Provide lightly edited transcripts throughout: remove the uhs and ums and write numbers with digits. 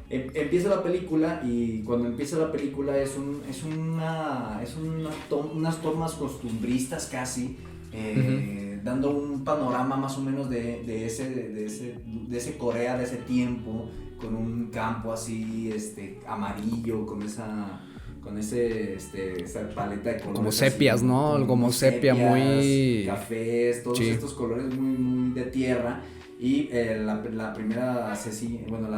Empieza la película y cuando empieza la película unas tomas costumbristas casi, dando un panorama más o menos de ese Corea de ese tiempo, con un campo así amarillo, esa paleta de colores como sepias, así, ¿no? como Como muy sepia, sepias, muy... cafés, todos Sí. estos colores muy, muy de tierra. Y la primera asesinada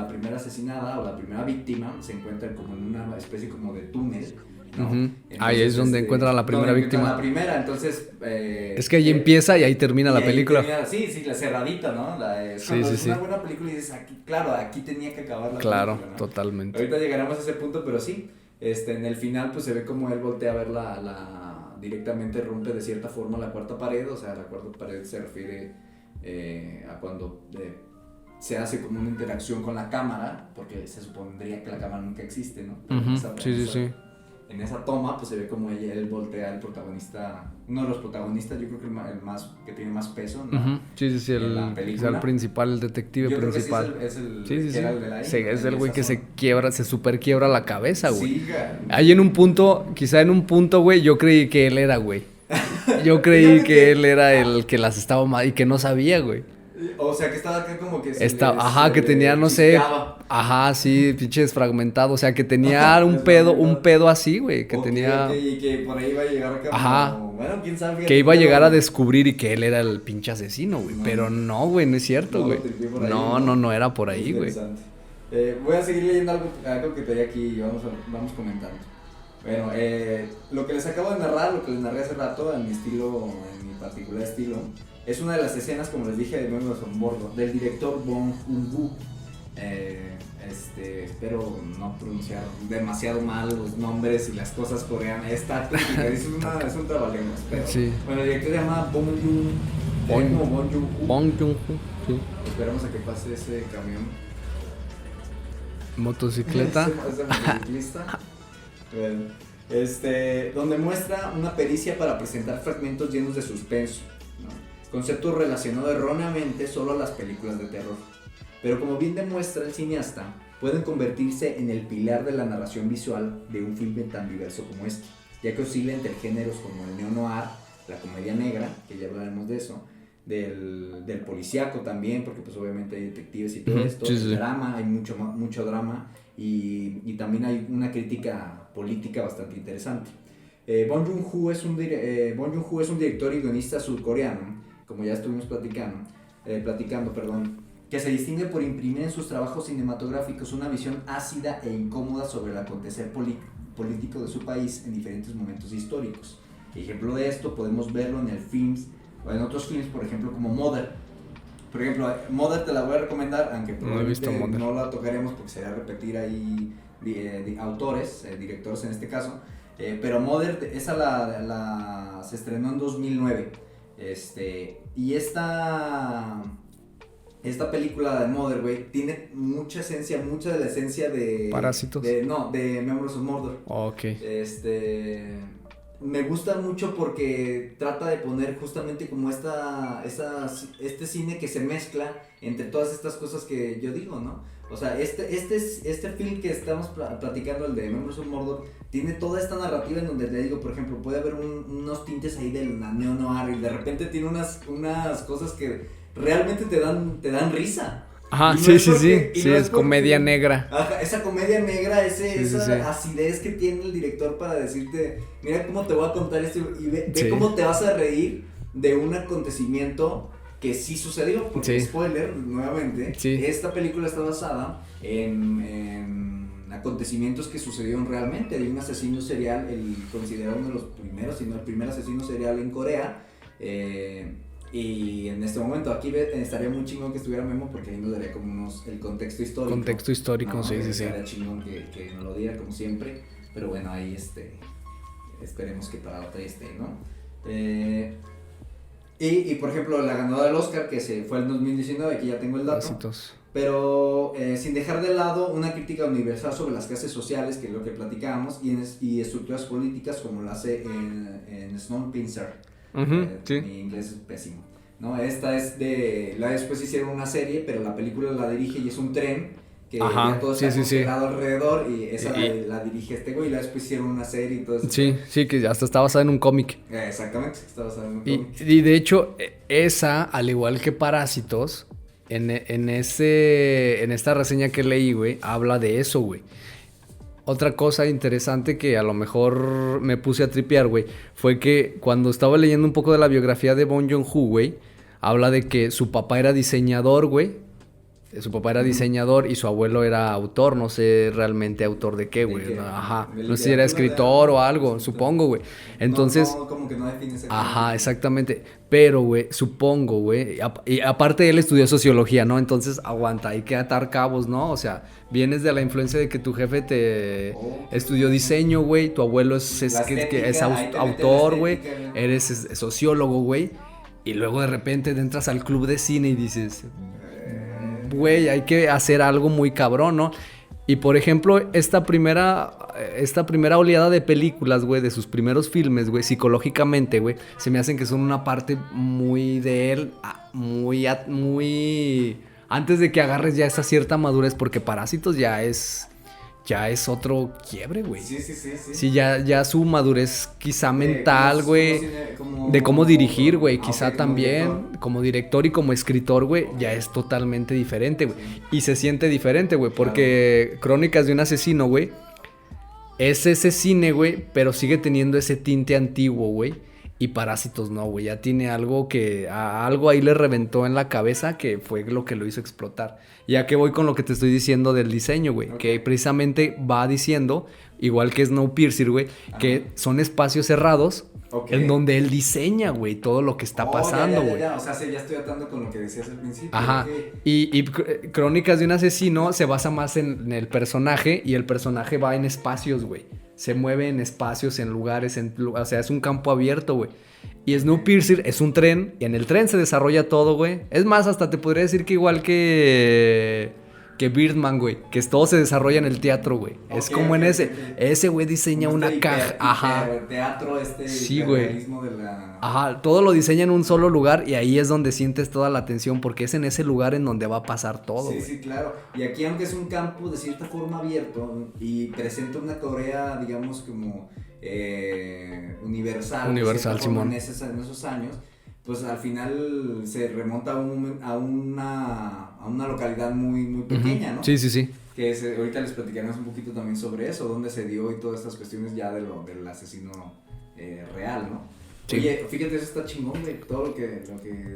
o la primera víctima se encuentra como en una especie como de túnel, ¿no? Uh-huh. Ahí Entonces, es donde encuentran a la primera víctima. La primera, entonces... Es que ahí empieza y ahí termina la película. Sí, la cerradita, ¿no? Sí, sí, Es sí. una buena película y dices, claro, aquí tenía que acabar la Claro, película, ¿no? totalmente. Ahorita llegaremos a ese punto, pero sí, en el final pues se ve como él voltea a ver directamente rompe de cierta forma la cuarta pared, o sea, la cuarta pared se refiere a cuando se hace como una interacción con la cámara, porque se supondría que la cámara nunca existe, ¿no? Uh-huh. Sí. En esa toma pues se ve como él voltea al protagonista, uno de los protagonistas, yo creo que el más que tiene más peso, ¿no? Uh-huh. Sí, el principal, el detective yo principal. Creo que sí Sí. era el de la Sí, es el güey que zona. se super quiebra la cabeza, güey. Sí, Ahí quizá en un punto, güey, yo creí que él era, güey. Yo creí que él era el que las estaba mal y que no sabía, güey. O sea, que estaba acá como que que tenía, no sé, sí, pinches fragmentado, o sea, que tenía un pedo así, güey, que tenía... Y que por ahí iba a llegar como, bueno, quién sabe. Que iba a llegar a descubrir y que él era el pinche asesino, güey, pero no, güey, no es cierto, güey. No era por ahí, güey. Voy a seguir leyendo algo que traía aquí y vamos comentando. Bueno, lo que les acabo de narrar, lo que les narré hace rato, en mi particular estilo, es una de las escenas, como les dije, de Memories of Mordor, del director Bong Joon-ho. Espero no pronunciar demasiado mal los nombres y las cosas coreanas. Es un trabalenguas, pero sí. Bueno, el director se llama Bong Joon-ho. Bong Joon-ho, sí. Esperamos a que pase ese camión. Motocicleta. Ese motociclista. Bueno, donde muestra una pericia para presentar fragmentos llenos de suspenso, ¿no? Concepto relacionado erróneamente solo a las películas de terror, pero como bien demuestra el cineasta, pueden convertirse en el pilar de la narración visual de un filme tan diverso como este, ya que oscila entre géneros como el neo-noir, la comedia negra, que ya hablaremos de eso, del policíaco también, porque pues obviamente hay detectives y todo esto, el drama, hay mucho drama, y también hay una crítica política bastante interesante. Bong Joon-ho es un director y guionista surcoreano, como ya estuvimos platicando, que se distingue por imprimir en sus trabajos cinematográficos una visión ácida e incómoda sobre el acontecer político de su país en diferentes momentos históricos. Ejemplo de esto podemos verlo en otros films, por ejemplo como Mother. Por ejemplo, Mother te la voy a recomendar, aunque probablemente no la tocaremos porque sería repetir ahí autores, directores en este caso. Pero Mother, esa se estrenó en 2009. Y esta película de Mother, güey, tiene mucha de la esencia de... Parásitos. De Memories of Mordor. Ok. Me gusta mucho porque trata de poner justamente como este cine que se mezcla entre todas estas cosas que yo digo, ¿no? O sea, este film que estamos platicando, el de Memories of Mordor, tiene toda esta narrativa en donde le digo, por ejemplo, puede haber unos tintes ahí del neo-noir y de repente tiene unas cosas que realmente te dan risa. Ajá, sí, es comedia negra. Ajá, esa comedia negra, esa acidez que tiene el director para decirte, mira cómo te voy a contar esto y ve cómo te vas a reír de un acontecimiento que sí sucedió, porque spoiler, nuevamente, esta película está basada en acontecimientos que sucedieron realmente, de un asesino serial, considerado uno de los primeros, si no el primer asesino serial en Corea. Y en este momento aquí estaría muy chingón que estuviera Memo porque ahí nos daría como el contexto histórico. Contexto histórico, sí. Estaría chingón que nos lo diera como siempre. Pero bueno, ahí esperemos que para la otra esté, ¿no? Y por ejemplo, la ganadora del Oscar, que se fue en 2019, aquí ya tengo el dato. Besitos. Pero sin dejar de lado una crítica universal sobre las clases sociales, que es lo que platicábamos, y estructuras políticas como lo hace en Snowpiercer. Mi inglés es pésimo, ¿no? Después hicieron una serie, pero la película la dirige y es un tren que Ajá, ya todo sí, está sí, sí. congelado alrededor y esa Y- la dirige este güey y luego después hicieron una serie y todo eso. Sí, sí, que hasta está basada en un cómic. Exactamente, estaba sabiendo un Y, cómic. y de hecho, esa, al igual que Parásitos, en esta reseña que leí, güey, habla de eso, güey. Otra cosa interesante que a lo mejor me puse a tripear, güey, fue que cuando estaba leyendo un poco de la biografía de Bong Joon-ho, güey, habla de que su papá era diseñador, güey. Su papá era diseñador y su abuelo era autor, no sé realmente autor de qué, ¿De güey. qué? Ajá, ¿De no sé si era literatura, escritor de o algo? algo, Escritor. supongo, güey. Entonces, No, como que no define ese. ajá, exactamente. Pero, güey, supongo, güey. Y aparte él estudió sociología, ¿no? Entonces, aguanta, hay que atar cabos, ¿no? O sea, vienes de la influencia de que tu jefe te estudió diseño, güey. Tu abuelo es La estética, ahí te mete autor, la güey. estética, ¿no? Eres sociólogo, güey. Y luego de repente entras al club de cine y dices, güey, hay que hacer algo muy cabrón, ¿no? Y por ejemplo, esta primera oleada de películas, güey, de sus primeros filmes, güey, psicológicamente, güey, se me hacen que son una parte muy de él, muy antes de que agarres ya esa cierta madurez, porque Parásitos ya es otro quiebre, güey. Sí. Sí, ya su madurez quizá mental, como güey, cine- como- de cómo dirigir, güey, quizá ok, como también, director. como director y como escritor, güey, ya es totalmente diferente, güey. Y se siente diferente, güey, porque Crónicas de un asesino, güey, es ese cine, güey, pero sigue teniendo ese tinte antiguo, güey. Y Parásitos no, güey, ya tiene algo algo ahí le reventó en la cabeza que fue lo que lo hizo explotar. Ya que voy con lo que te estoy diciendo del diseño, güey, que precisamente va diciendo, igual que Snowpiercer, güey, que son espacios cerrados Ok. en donde él diseña, güey, todo lo que está Oh, pasando, güey. ya. O sea, sí, ya estoy atando con lo que decías al principio. Ajá. ok. Y Crónicas de un asesino se basa más en el personaje y el personaje va en espacios, güey. Se mueve en espacios, en lugares, o sea, es un campo abierto, güey. Y Snowpiercer es un tren y en el tren se desarrolla todo, güey. Es más, hasta te podría decir que igual que Birdman, güey, que todo se desarrolla en el teatro, güey. Es Ok, como en ok, ese. ok. Ese güey diseña Como una este caja. Ajá. teatro, Sí, güey. hiperrealismo de la... Ajá, todo lo diseña en un solo lugar y ahí es donde sientes toda la tensión porque es en ese lugar en donde va a pasar todo, Sí, güey. sí, claro. Y aquí, aunque es un campo de cierta forma abierto y presenta una Corea, digamos, como universal. de Universal, cierta forma, Simón. en esos años, pues al final se remonta a una localidad muy, muy pequeña, ¿no? Sí, sí, sí. Que ahorita les platicaremos un poquito también sobre eso, dónde se dio y todas estas cuestiones ya del asesino real, ¿no? Sí. Oye, fíjate, eso está chingón, güey, todo lo que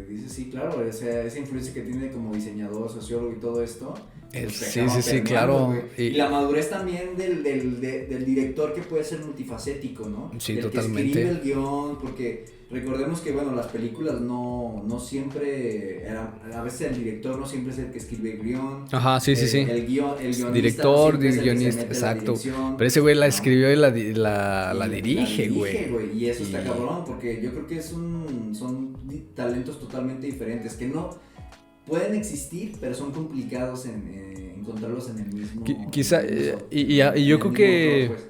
dices, sí, claro, esa influencia que tiene como diseñador, sociólogo y todo esto. Pues, te Sí, acaba sí, sí, permeando, claro. güey. Y- Y la madurez también del director que puede ser multifacético, ¿no? Sí, Del totalmente. que escribe el guión, porque recordemos que, bueno, las películas no siempre, a veces el director no siempre es el que escribe el guión. Ajá, sí, sí, sí. El guionista Director, no siempre es el que se guionista, mete en la exacto. dirección, Pero ese güey la ¿no? escribió y la Y dirige, güey. Y eso está Y- cabrón, porque yo creo que son talentos totalmente diferentes, que no pueden existir, pero son complicados en encontrarlos en el mismo... Quizá, en el mismo- y yo en el creo mismo que- autor, pues,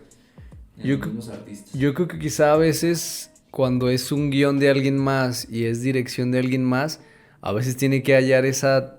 en yo los creo- mismos artistas. Yo creo que quizá a veces cuando es un guión de alguien más y es dirección de alguien más, a veces tiene que hallar esa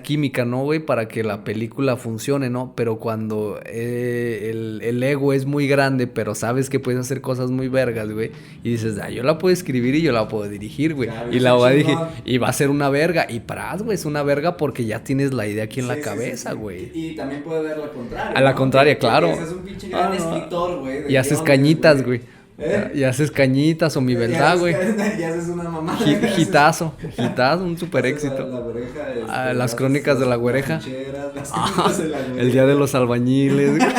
química, ¿no, güey? Para que la película funcione, ¿no? Pero cuando el ego es muy grande, pero sabes que puedes hacer cosas muy vergas, güey. Y dices, yo la puedo escribir y yo la puedo dirigir, güey. Claro, Y eso la voy a dirigir. chingón. Y va a ser una verga. Y pras, güey, es una verga porque ya tienes la idea aquí en Sí, la sí, cabeza, sí, sí. güey. Y también puede ver la contraria. A la ¿no? contraria, Que claro. Es un pinche gran Ah, no. escritor, güey. de Y haces guiones, cañitas, güey. ¿Eh? Y haces cañitas o mi verdad, güey. Y haces una mamada. Hitazo, un super Haces éxito. La güereja, Las haces crónicas de la las güereja. ficheras, las Ah, crónicas de la güereja. el día de los albañiles, güey.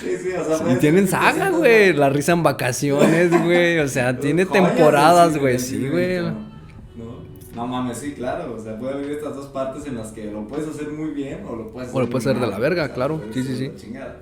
Sí, o sea, Y puedes tienen hacer saga, 300 güey. La risa en vacaciones, güey. O sea, tiene joyas temporadas, del güey. cine Sí, güey. mexicano, No mames, sí, claro. O sea, puede haber estas dos partes en las que lo puedes hacer muy bien o lo puedes hacer O lo puedes muy hacer de mal, la verga, o sea, claro. puedes Sí, sí, hacer sí. de la chingada.